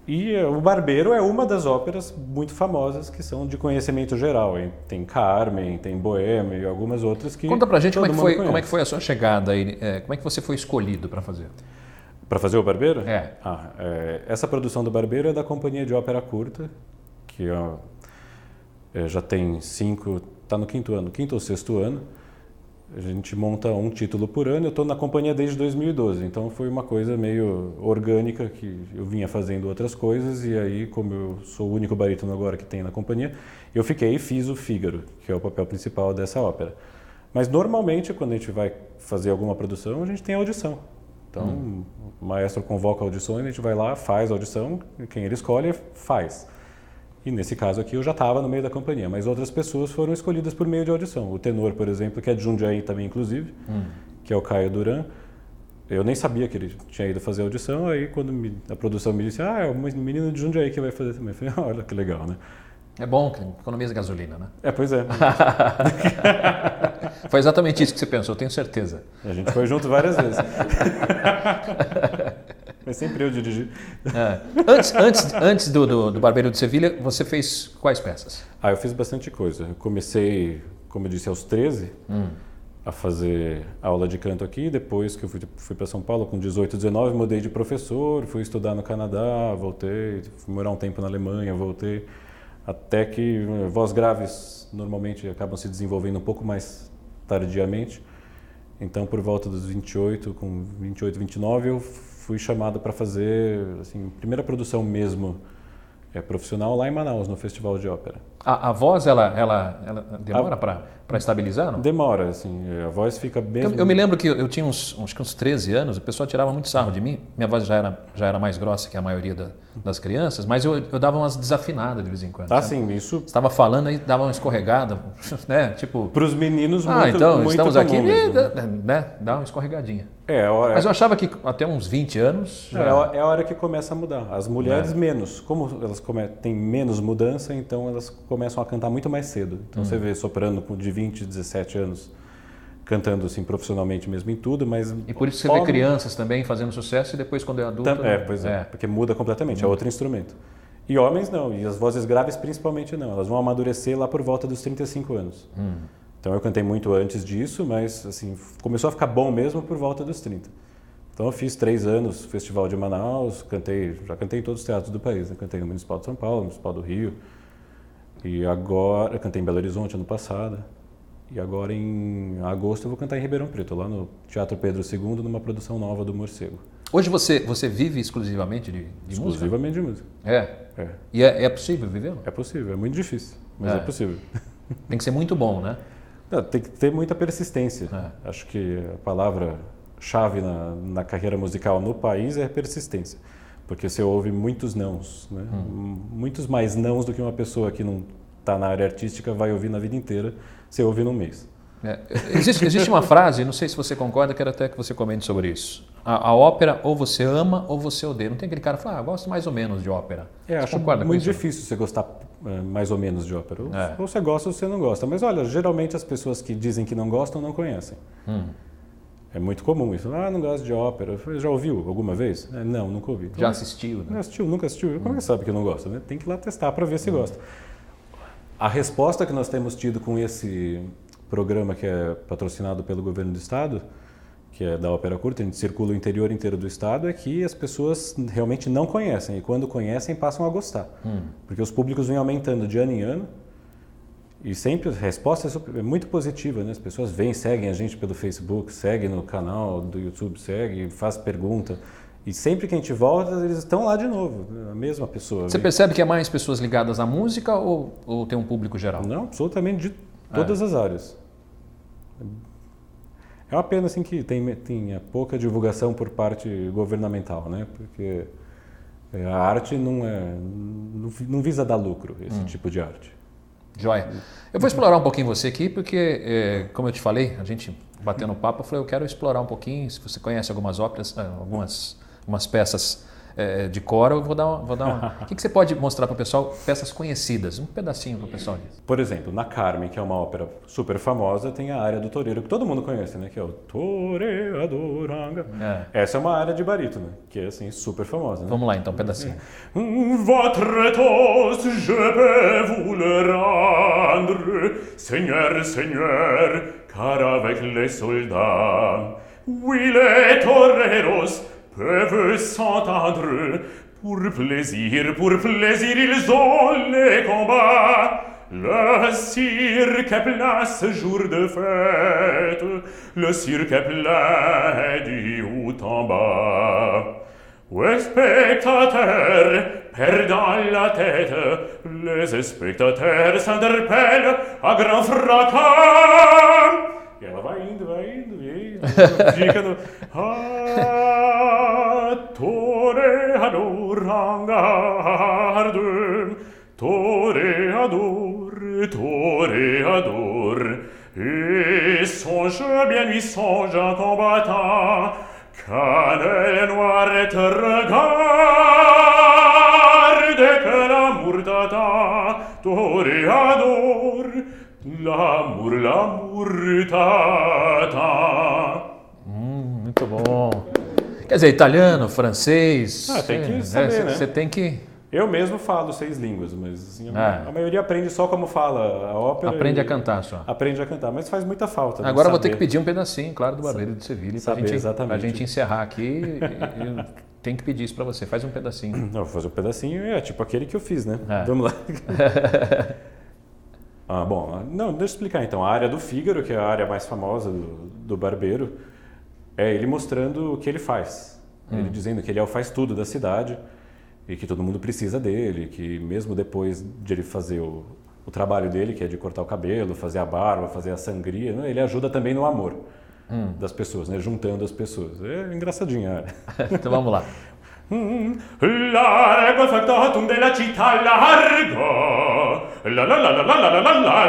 E o Barbeiro é uma das óperas muito famosas que são de conhecimento geral. Tem Carmen, tem Boêmia e algumas outras que... Conta pra gente como é que foi a sua chegada aí, como é que você foi escolhido para fazer? Para fazer o Barbeiro? Essa produção do Barbeiro é da Companhia de Ópera Curta, que já tem está no quinto ou sexto ano. A gente monta um título por ano. Eu estou na companhia desde 2012, então foi uma coisa meio orgânica que eu vinha fazendo outras coisas e aí, como eu sou o único barítono agora que tem na companhia, eu fiquei e fiz o Fígaro, que é o papel principal dessa ópera. Mas normalmente, quando a gente vai fazer alguma produção, a gente tem audição. Então, o maestro convoca audições, a gente vai lá, faz a audição, e quem ele escolhe, faz. E nesse caso aqui eu já estava no meio da companhia, mas outras pessoas foram escolhidas por meio de audição. O tenor, por exemplo, que é de Jundiaí também, inclusive, que é o Caio Duran. Eu nem sabia que ele tinha ido fazer audição, aí quando a produção me disse, é um menino de Jundiaí que vai fazer também. Eu falei, olha que legal, né? É bom, que economiza gasolina, né? Pois é. Foi exatamente isso que você pensou, eu tenho certeza. A gente foi junto várias vezes. Mas sempre eu dirigi. Antes do Barbeiro de Sevilha, você fez quais peças? Eu fiz bastante coisa. Eu comecei, como eu disse, aos 13, a fazer aula de canto aqui. Depois que eu fui para São Paulo, com 18, 19, mudei de professor, fui estudar no Canadá, voltei, fui morar um tempo na Alemanha, voltei. Até que vozes graves normalmente acabam se desenvolvendo um pouco mais tardiamente. Então, por volta dos 28, 29, eu fui chamado para fazer assim, primeira produção mesmo profissional lá em Manaus, no Festival de Ópera. A voz, ela demora para estabilizar, não? Demora, assim, a voz fica bem... Eu me lembro que eu tinha uns 13 anos, o pessoal tirava muito sarro de mim, minha voz já era mais grossa que a maioria das crianças, mas eu dava umas desafinadas de vez em quando. Sim, isso... Você estava falando e dava uma escorregada, né? Tipo... Para os meninos, então, muito estamos comum aqui, mesmo. né? Dá uma escorregadinha. Mas eu achava que até uns 20 anos... É a hora que começa a mudar. As mulheres menos. Como elas têm menos mudança, então elas começam a cantar muito mais cedo. Então você vê soprano de 20, 17 anos cantando assim profissionalmente mesmo em tudo, mas... E por isso você vê crianças também fazendo sucesso e depois quando é adulto... Pois é, porque muda completamente, é outro instrumento. E homens não, e as vozes graves principalmente não. Elas vão amadurecer lá por volta dos 35 anos. Então eu cantei muito antes disso, mas assim, começou a ficar bom mesmo por volta dos 30. Então eu fiz 3 anos Festival de Manaus, já cantei em todos os teatros do país. Né? Cantei no Municipal de São Paulo, no Municipal do Rio, E agora, eu cantei em Belo Horizonte ano passado, e agora em agosto eu vou cantar em Ribeirão Preto, lá no Teatro Pedro II, numa produção nova do Morcego. Hoje você vive exclusivamente de música? Exclusivamente de música. É? E é possível viver? É possível, é muito difícil, mas é possível. Tem que ser muito bom, né? Não, tem que ter muita persistência. Acho que a palavra-chave na carreira musical no país é persistência. Porque você ouve muitos nãos, né? Muitos mais nãos do que uma pessoa que não está na área artística vai ouvir na vida inteira, você ouve num mês. Existe uma frase, não sei se você concorda, quero até que você comente sobre isso. A ópera ou você ama ou você odeia. Não tem aquele cara que fala, gosto mais ou menos de ópera. Acho muito difícil você gostar mais ou menos de ópera. Ou você gosta ou você não gosta. Mas olha, geralmente as pessoas que dizem que não gostam não conhecem. É muito comum isso. Não gosto de ópera. Já ouviu alguma vez? Não, nunca ouvi. Então, já assistiu? Né? Não assistiu, nunca assistiu. Como é que sabe que não gosta? Né? Tem que ir lá testar para ver se gosta. A resposta que nós temos tido com esse programa que é patrocinado pelo governo do estado, que é da Ópera Curta, a gente circula o interior inteiro do estado, é que as pessoas realmente não conhecem. E quando conhecem, passam a gostar. Porque os públicos vêm aumentando de ano em ano. E sempre a resposta é muito positiva, né? As pessoas vêm, seguem a gente pelo Facebook, seguem no canal do YouTube, seguem, fazem pergunta. E sempre que a gente volta, eles estão lá de novo, a mesma pessoa. Você percebe que é mais pessoas ligadas à música ou tem um público geral? Não, absolutamente de todas as áreas. É uma pena assim, que tem pouca divulgação por parte governamental, né? Porque a arte não visa dar lucro, esse tipo de arte. Joia. Eu vou explorar um pouquinho você aqui, porque, como eu te falei, a gente batendo papo, eu falei, eu quero explorar um pouquinho, se você conhece algumas óperas, algumas peças de coro, eu vou dar uma... O que você pode mostrar para o pessoal, peças conhecidas, um pedacinho para o pessoal? Por exemplo, na Carmen, que é uma ópera super famosa, tem a área do toureiro, que todo mundo conhece, né? Que é o toreadoranga. Essa é uma área de barítono, que é assim, super famosa. Né? Vamos lá então, um pedacinho. Votre toast, je peux vous le rendre, Seigneur, Seigneur, car avec les soldats, oui, les toreros peuvent s'entendre, pour plaisir, ils ont les combats. Le cirque est plein ce jour de fête, le cirque est plein du haut en bas. Les spectateurs perdant la tête, les spectateurs s'interpellent à grand fracas. E ela vai indo, e fica no... toreador, regarde, toreador, et songe bien lui, songe un combattant, cannelle noire te regarde, que l'amour t'attend, toreador, l'amour t'attend. Muito bom. Quer dizer, italiano, francês... tem que saber, né? Você tem que... Eu mesmo falo 6 línguas, mas assim, a maioria aprende só como fala a ópera. Aprende a cantar só. Aprende a cantar, mas faz muita falta. Agora eu vou ter que pedir um pedacinho, claro, do Barbeiro de Sevilha, para a gente encerrar aqui. Eu tenho que pedir isso para você. Faz um pedacinho. Não, vou fazer um pedacinho, tipo aquele que eu fiz, né? Vamos lá. Bom, deixa eu explicar então. A área do Fígaro, que é a área mais famosa do Barbeiro, é ele mostrando o que ele faz. Ele dizendo que ele é o faz-tudo da cidade e que todo mundo precisa dele, que mesmo depois de ele fazer o trabalho dele, que é de cortar o cabelo, fazer a barba, fazer a sangria, né, ele ajuda também no amor das pessoas, né, juntando as pessoas. É engraçadinho. Então vamos lá. Largo factotum della città largo, la la la la la la la la la,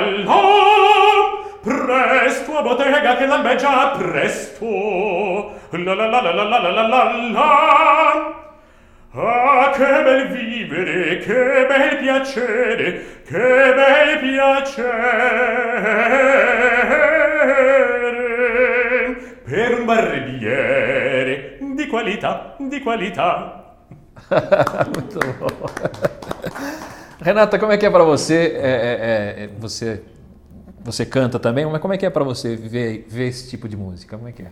presto a bottega che lampeggia presto, la la la la la la la la la. Ah, che bel vivere, che bel piacere, che bel piacere per un barbiere di qualità, di qualità. Muito bom. Renata, como é que é para você? Você canta também, mas como é que é para você ver esse tipo de música? Como é que é?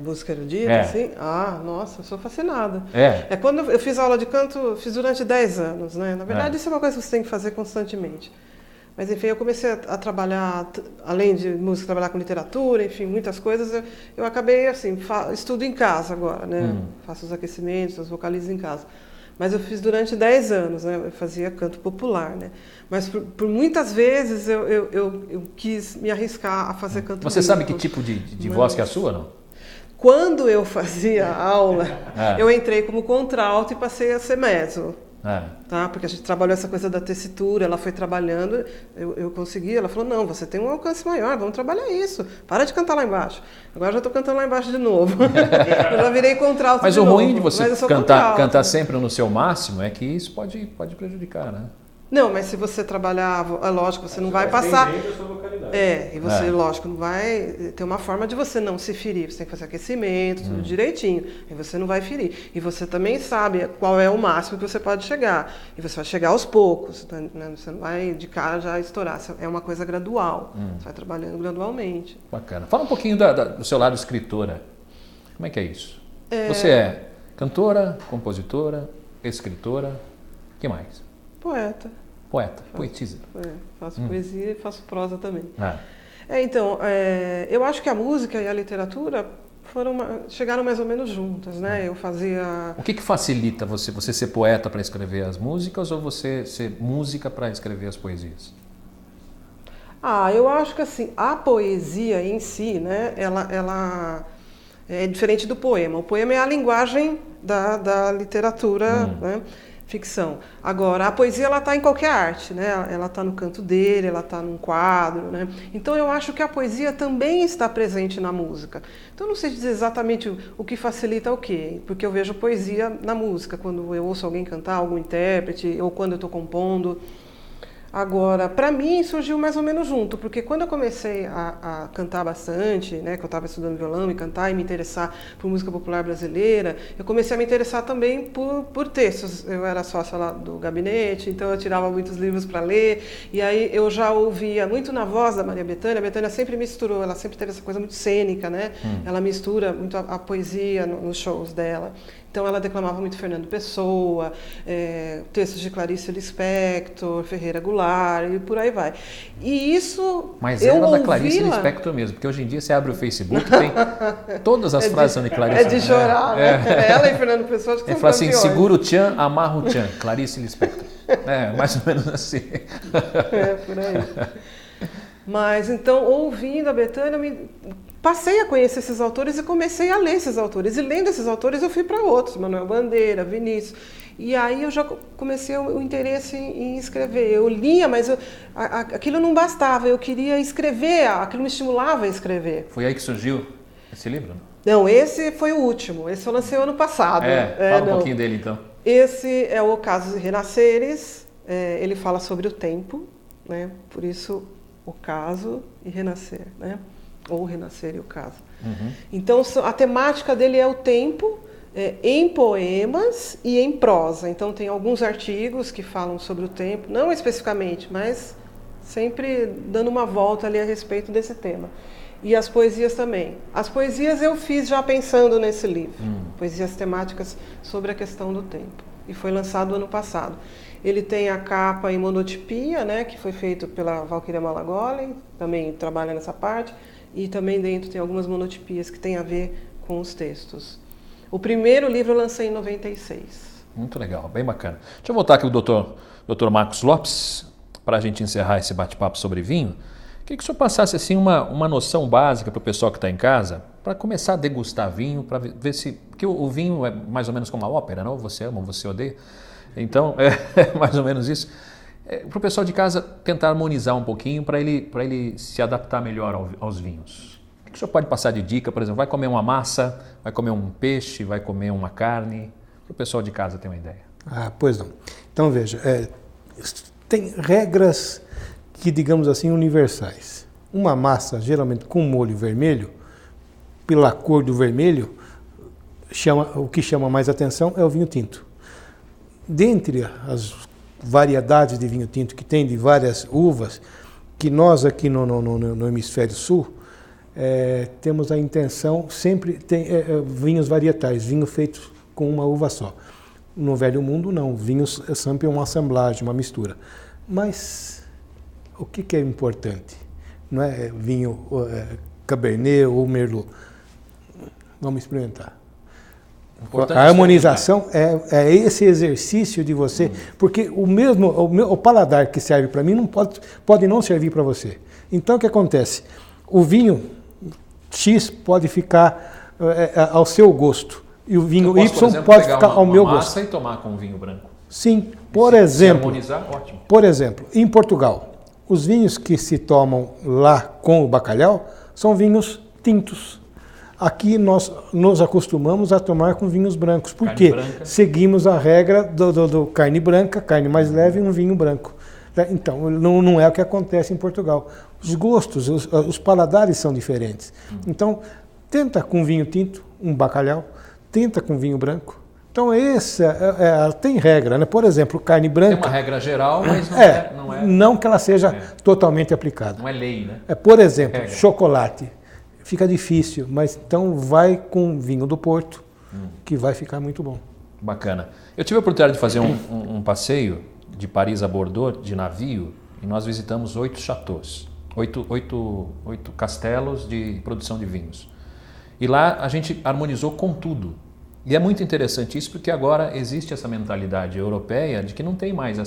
Música erudita, assim? Ah, nossa, eu sou fascinada. É quando eu fiz aula de canto, fiz durante 10 anos, né? Na verdade, isso é uma coisa que você tem que fazer constantemente. Mas, enfim, eu comecei a trabalhar, além de música, trabalhar com literatura, enfim, muitas coisas. Eu acabei, assim, estudo em casa agora, né? Faço os aquecimentos, os vocalizos em casa. Mas eu fiz durante 10 anos, né? Eu fazia canto popular, né? Mas por muitas vezes eu quis me arriscar a fazer canto Você sabe que tipo de voz que é a sua, não? Quando eu fazia aula, eu entrei como contralto e passei a ser mezzo. Tá? Porque a gente trabalhou essa coisa da tessitura, ela foi trabalhando, eu consegui, ela falou, não, você tem um alcance maior, vamos trabalhar isso, para de cantar lá embaixo. Agora eu já estou cantando lá embaixo de novo. Eu já virei contralto Mas de o novo. ruim de você cantar sempre no seu máximo é que isso pode prejudicar, né? Não, mas se você trabalhar, é lógico, você não vai passar... e você, lógico, não vai ter uma forma de você não se ferir. Você tem que fazer aquecimento, tudo direitinho. E você não vai ferir. E você também sabe qual é o máximo que você pode chegar. E você vai chegar aos poucos. Né? Você não vai de cara já estourar. É uma coisa gradual. Você vai trabalhando gradualmente. Bacana. Fala um pouquinho do seu lado escritora. Como é que é isso? Você é cantora, compositora, escritora, o que mais? Poeta, poetisa. Faço poesia e faço prosa também. Então, eu acho que a música e a literatura chegaram mais ou menos juntas, né? Eu fazia... O que facilita você ser poeta para escrever as músicas ou você ser música para escrever as poesias? Eu acho que assim, a poesia em si, né? Ela é diferente do poema. O poema é a linguagem da literatura, né? Ficção. Agora, a poesia ela está em qualquer arte, né? Ela está no canto dele, ela está num quadro, né? Então eu acho que a poesia também está presente na música. Então eu não sei dizer exatamente o que facilita o quê, porque eu vejo poesia na música, quando eu ouço alguém cantar, algum intérprete, ou quando eu estou compondo. Agora, para mim surgiu mais ou menos junto, porque quando eu comecei a cantar bastante, né, que eu estava estudando violão e cantar e me interessar por música popular brasileira, eu comecei a me interessar também por textos. Eu era sócia lá do gabinete, então eu tirava muitos livros para ler, e aí eu já ouvia muito na voz da Maria Bethânia. A Bethânia sempre misturou, ela sempre teve essa coisa muito cênica, né? Ela mistura muito a poesia nos shows dela. Então ela declamava muito Fernando Pessoa, textos de Clarice Lispector, Ferreira Goulart e por aí vai. E isso Mas era da Clarice Lispector mesmo, porque hoje em dia você abre o Facebook tem todas as frases são de Clarice. É de chorar, né? Ela e Fernando Pessoa acho que são campeões. Assim, segura o tchan, amarra o tchan, Clarice Lispector. Mais ou menos assim. Por aí. Mas então, ouvindo a Bethânia, passei a conhecer esses autores e comecei a ler esses autores. E lendo esses autores eu fui para outros, Manuel Bandeira, Vinícius. E aí eu já comecei o interesse em escrever. Eu lia, mas aquilo não bastava, eu queria escrever, aquilo me estimulava a escrever. Foi aí que surgiu esse livro? Não, esse foi o último, esse eu lancei ano passado. Fala um pouquinho dele então. Esse é o Ocasos e Renasceres, ele fala sobre o tempo, né? Por isso, ocaso e renascer, né? Ou renascer e ocaso. Então, a temática dele é o tempo, em poemas e em prosa. Então, tem alguns artigos que falam sobre o tempo, não especificamente, mas sempre dando uma volta ali a respeito desse tema. E as poesias também. As poesias eu fiz já pensando nesse livro. Poesias temáticas sobre a questão do tempo. E foi lançado ano passado. Ele tem a capa em monotipia, né, que foi feito pela Valquíria Malagoli, também trabalha nessa parte. E também dentro tem algumas monotipias que têm a ver com os textos. O primeiro livro eu lancei em 96. Muito legal, bem bacana. Deixa eu voltar aqui o doutor Marcos Lopes, para a gente encerrar esse bate-papo sobre vinho. Queria que o senhor passasse assim, uma noção básica para o pessoal que está em casa, para começar a degustar vinho, para ver se... Porque o vinho é mais ou menos como a ópera, não? Você ama, você odeia. Então, é mais ou menos isso. Para o pessoal de casa tentar harmonizar um pouquinho, para ele se adaptar melhor aos vinhos. O que o senhor pode passar de dica? Por exemplo, vai comer uma massa, vai comer um peixe, vai comer uma carne? Para o pessoal de casa ter uma ideia. Pois não. Então, veja, tem regras que, digamos assim, universais. Uma massa, geralmente com molho vermelho, pela cor do vermelho, o que chama mais atenção é o vinho tinto. Dentre as variedades de vinho tinto que tem, de várias uvas, que nós aqui no hemisfério sul, temos a intenção, sempre tem vinhos varietais, vinho feito com uma uva só. No Velho Mundo, não. Vinhos sempre é uma assemblagem, uma mistura. Mas o que é importante? Não é vinho Cabernet ou Merlot. Vamos experimentar. A harmonização é esse exercício de você, porque o paladar que serve para mim não pode não servir para você. Então o que acontece? O vinho X pode ficar ao seu gosto e o vinho Y pode ficar ao meu gosto. Massa e tomar com vinho branco. Sim, por exemplo. Harmonizar, ótimo. Por exemplo, em Portugal, os vinhos que se tomam lá com o bacalhau são vinhos tintos. Aqui nós nos acostumamos a tomar com vinhos brancos. Por quê? Seguimos a regra do carne branca, carne mais leve e um vinho branco. Então, não é o que acontece em Portugal. Os gostos, os paladares são diferentes. Então, tenta com vinho tinto, um bacalhau, tenta com vinho branco. Então, tem regra, né? Por exemplo, carne branca... Tem uma regra geral, mas não é... Não que ela seja totalmente aplicada. Não é lei, né? Por exemplo, chocolate. Fica difícil, mas então vai com vinho do Porto, que vai ficar muito bom. Bacana. Eu tive a oportunidade de fazer um passeio de Paris a Bordeaux, de navio, e nós visitamos 8 chateaus, 8 castelos de produção de vinhos. E lá a gente harmonizou com tudo. E é muito interessante isso, porque agora existe essa mentalidade europeia de que não tem mais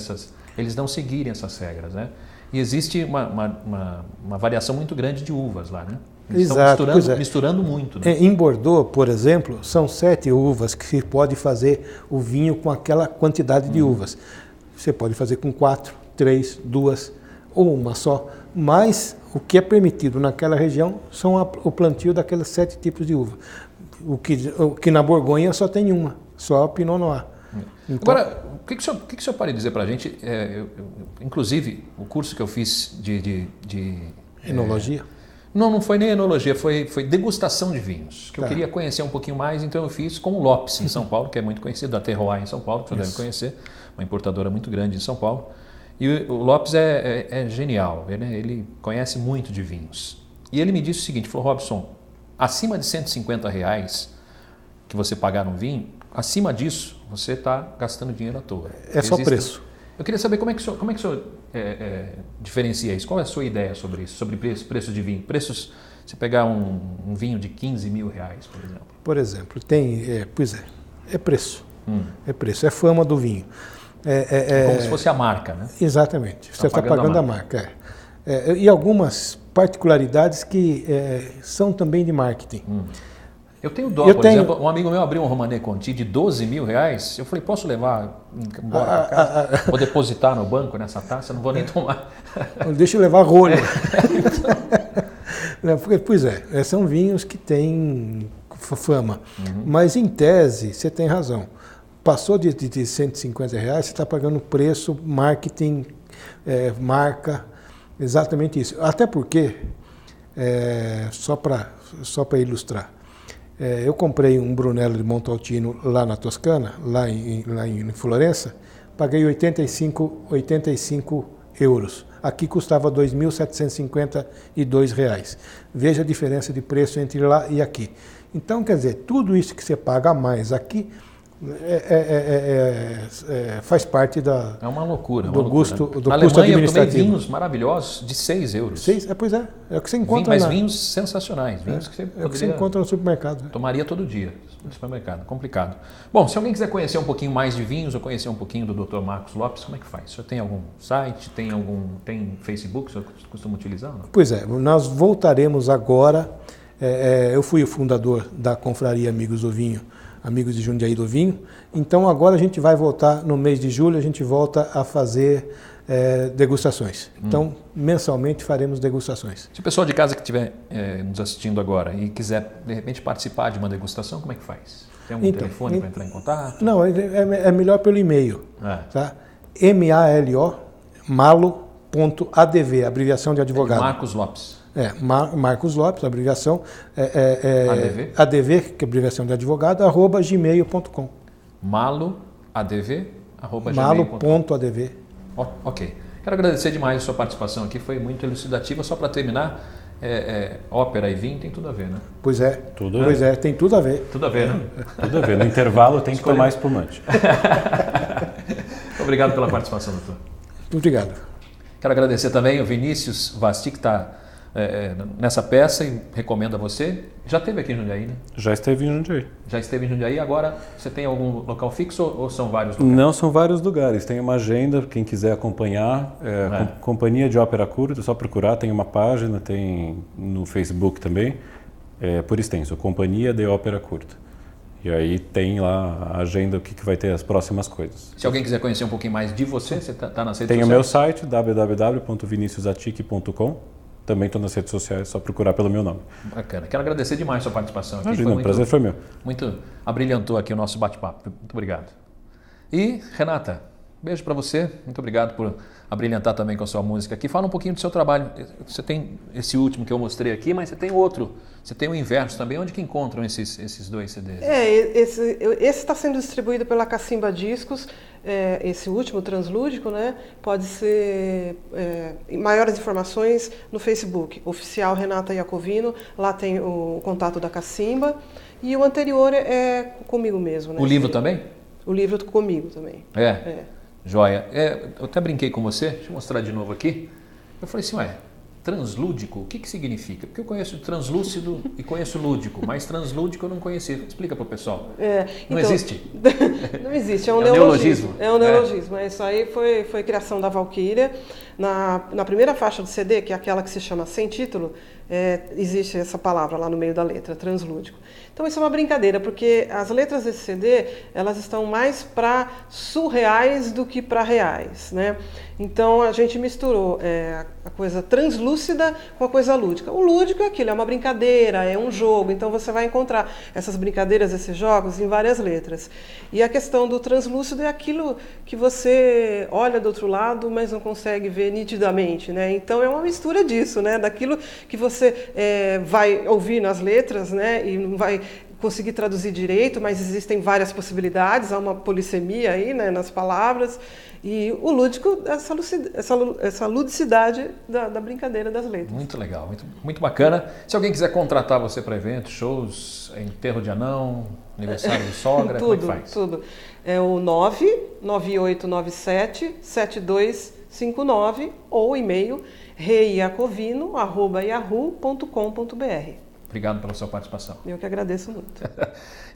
eles não seguirem essas regras, né? E existe uma variação muito grande de uvas lá, né? Eles estão misturando muito. Né? Em Bordeaux, por exemplo, são 7 uvas que se pode fazer o vinho com aquela quantidade de uvas. Você pode fazer com 4, 3, 2 ou uma só. Mas o que é permitido naquela região são o plantio daqueles 7 tipos de uva. O que na Borgonha só tem uma, só a Pinot Noir. Então, agora, o que o senhor pode dizer para a gente? Inclusive, o curso que eu fiz de enologia. Não foi nem enologia, foi degustação de vinhos, que eu queria conhecer um pouquinho mais, então eu fiz com o Lopes, em São Paulo, que é muito conhecido, da Terroir em São Paulo, que você deve conhecer, uma importadora muito grande em São Paulo. E o Lopes é genial, ele conhece muito de vinhos. E ele me disse o seguinte, falou, Robson, acima de R$150 que você pagar no vinho, acima disso, você está gastando dinheiro à toa. Só preço. Eu queria saber como é que o senhor diferencia isso. Qual é a sua ideia sobre isso, sobre preço de vinho? Preços, se pegar um vinho de R$15 mil, por exemplo. Por exemplo, é preço. É preço, é fama do vinho. É como se fosse a marca, né? Exatamente, você está pagando a marca. E algumas particularidades que são também de marketing. Eu tenho dó, por exemplo, um amigo meu abriu um Romanée Conti de R$12 mil, eu falei, posso levar embora para casa? Vou depositar no banco nessa taça, não vou nem tomar. Deixa eu levar rolha. Pois são vinhos que têm fama, mas em tese, você tem razão. Passou de R$150, você está pagando preço, marketing, marca, exatamente isso. Até porque, só para ilustrar, eu comprei um Brunello de Montalcino lá na Toscana, lá em Florença, paguei 85 euros. Aqui custava R$2.752. Veja a diferença de preço entre lá e aqui. Então, quer dizer, tudo isso que você paga a mais aqui faz parte é uma loucura, do custo administrativo. Na Alemanha eu tomei vinhos maravilhosos de 6 euros. Pois é o que você encontra vinhos sensacionais, vinhos que você encontra no supermercado. Tomaria todo dia no supermercado, complicado. Bom, se alguém quiser conhecer um pouquinho mais de vinhos ou conhecer um pouquinho do Dr. Marcos Lopes, como é que faz? O senhor tem algum site, tem Facebook, o senhor costuma utilizar? Não? Pois nós voltaremos agora. Eu fui o fundador da Confraria Amigos do Vinho, Amigos de Jundiaí do Vinho. Então agora a gente vai voltar, no mês de julho, a gente volta a fazer degustações. Então, mensalmente faremos degustações. Se o pessoal de casa que estiver nos assistindo agora e quiser, de repente, participar de uma degustação, como é que faz? Tem algum telefone para entrar em contato? Não, é melhor pelo e-mail. Tá? malo.adv, abreviação de advogado. Marcos Lopes. Marcos Lopes, a abreviação ADV, que é a abreviação de advogado, @gmail.com. malo.adv@gmail.com. malo.adv. Ok. Quero agradecer demais a sua participação aqui, foi muito elucidativa. Só para terminar, ópera e vinho tem tudo a ver, né? Pois é, tem tudo a ver. Tudo a ver, né? Tudo a ver. No intervalo tem que tomar espumante. Obrigado pela participação, doutor. Muito obrigado. Quero agradecer também o Vinícius Vasti, que está nessa peça e recomendo a você. Já esteve aqui em Jundiaí, né? Já esteve em Jundiaí. Já esteve em Jundiaí. Agora, você tem algum local fixo ou são vários lugares? Não, são vários lugares. Tem uma agenda, quem quiser acompanhar. Companhia de Ópera Curta, é só procurar. Tem uma página, tem no Facebook também, por extenso, Companhia de Ópera Curta. E aí tem lá a agenda, o que vai ter as próximas coisas. Se alguém quiser conhecer um pouquinho mais de você, você está nas redes sociais? Tem o meu site, www.viniciusatic.com. Também estou nas redes sociais, só procurar pelo meu nome. Bacana. Quero agradecer demais a sua participação aqui. Imagina, o prazer foi meu. Muito abrilhantou aqui o nosso bate-papo. Muito obrigado. E, Renata, beijo para você. Muito obrigado por abrilhantar também com a sua música aqui. Fala um pouquinho do seu trabalho. Você tem esse último que eu mostrei aqui, mas você tem outro. Você tem o inverso também. Onde que encontram esses dois CDs? Esse está sendo distribuído pela Cacimba Discos. Esse último, Translúdico, né? Pode ser maiores informações no Facebook, oficial Renata Iacovino, lá tem o contato da Cacimba, e o anterior é comigo mesmo. Né? O livro também? O livro comigo também. Joia. Eu até brinquei com você, deixa eu mostrar de novo aqui. Eu falei assim, translúdico, o que significa? Porque eu conheço translúcido e conheço lúdico, mas translúdico eu não conhecia. Explica para o pessoal. Não existe? Não existe, é um neologismo. É um neologismo. Isso aí foi criação da Valquíria. Na primeira faixa do CD, que é aquela que se chama Sem Título, existe essa palavra lá no meio da letra, translúdico. Então isso é uma brincadeira, porque as letras desse CD, elas estão mais para surreais do que para reais, né? Então a gente misturou a coisa translúcida com a coisa lúdica. O lúdico é aquilo, é uma brincadeira, é um jogo, então você vai encontrar essas brincadeiras, esses jogos em várias letras. E a questão do translúcido é aquilo que você olha do outro lado, mas não consegue ver nitidamente, né? Então é uma mistura disso, né? Daquilo que você vai ouvir nas letras, né? E não vai conseguir traduzir direito, mas existem várias possibilidades, há uma polissemia aí, né, nas palavras, e o lúdico, essa ludicidade da brincadeira das letras. Muito legal, muito bacana. Se alguém quiser contratar você para eventos, shows, enterro de anão, aniversário de sogra, como é que faz? Tudo. É o 99897-7259 ou e-mail reiacovino@yahoo.com.br. Obrigado pela sua participação. Eu que agradeço muito.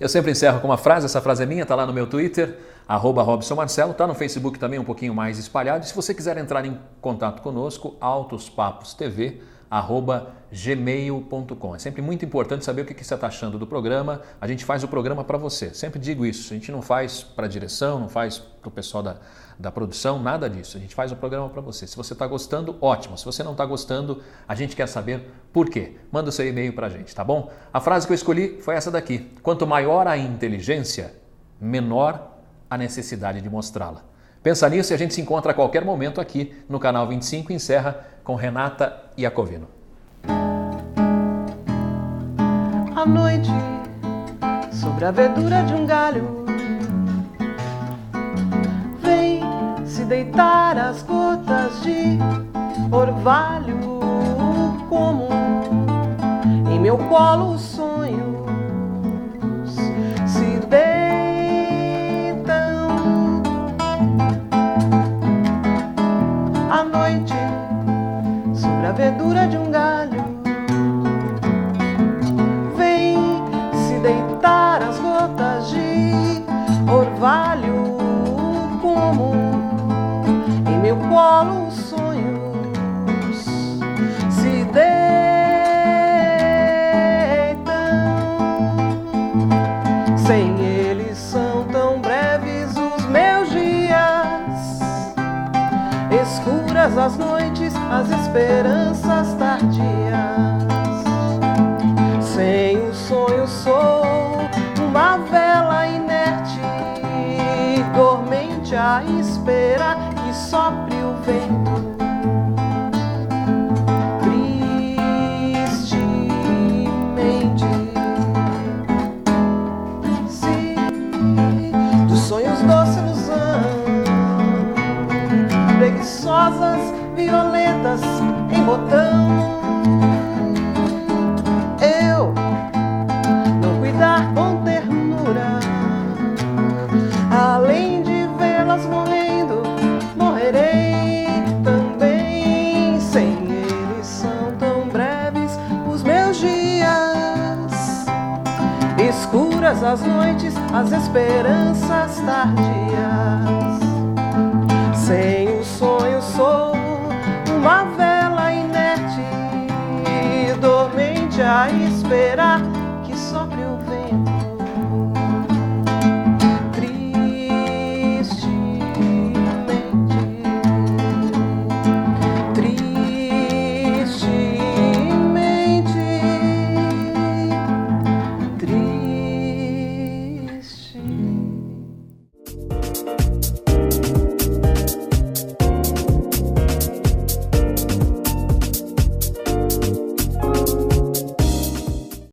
Eu sempre encerro com uma frase, essa frase é minha, está lá no meu Twitter, @RobsonMarcelo, está no Facebook também um pouquinho mais espalhado. E se você quiser entrar em contato conosco, autospapostv@gmail.com. É sempre muito importante saber o que você está achando do programa. A gente faz o programa para você. Sempre digo isso. A gente não faz para a direção, não faz para o pessoal da produção, nada disso. A gente faz o programa para você. Se você está gostando, ótimo. Se você não está gostando, a gente quer saber por quê. Manda o seu e-mail para a gente, tá bom? A frase que eu escolhi foi essa daqui. Quanto maior a inteligência, menor a necessidade de mostrá-la. Pensa nisso e a gente se encontra a qualquer momento aqui no Canal 25 e encerra com Renata Iacovino. À noite, sobre a verdura de um galho, vem se deitar as gotas de orvalho, como em meu colo os sonhos se deitam. À noite, sobre a verdura de um galho, vem se deitar as gotas de orvalho, como em meu colo os sonhos se deitam. Sem eles são tão breves os meus dias, escuras as noites, as esperanças tardias. Sem o sonho sou uma vela inerte, dormente à espera que sopre o vento. Tristemente, se dos sonhos doce ilusão, preguiçosas, violentas em botão, escuras as noites, as esperanças tardias. Sem o sonho sou uma vela inerte, dormente a esperar que só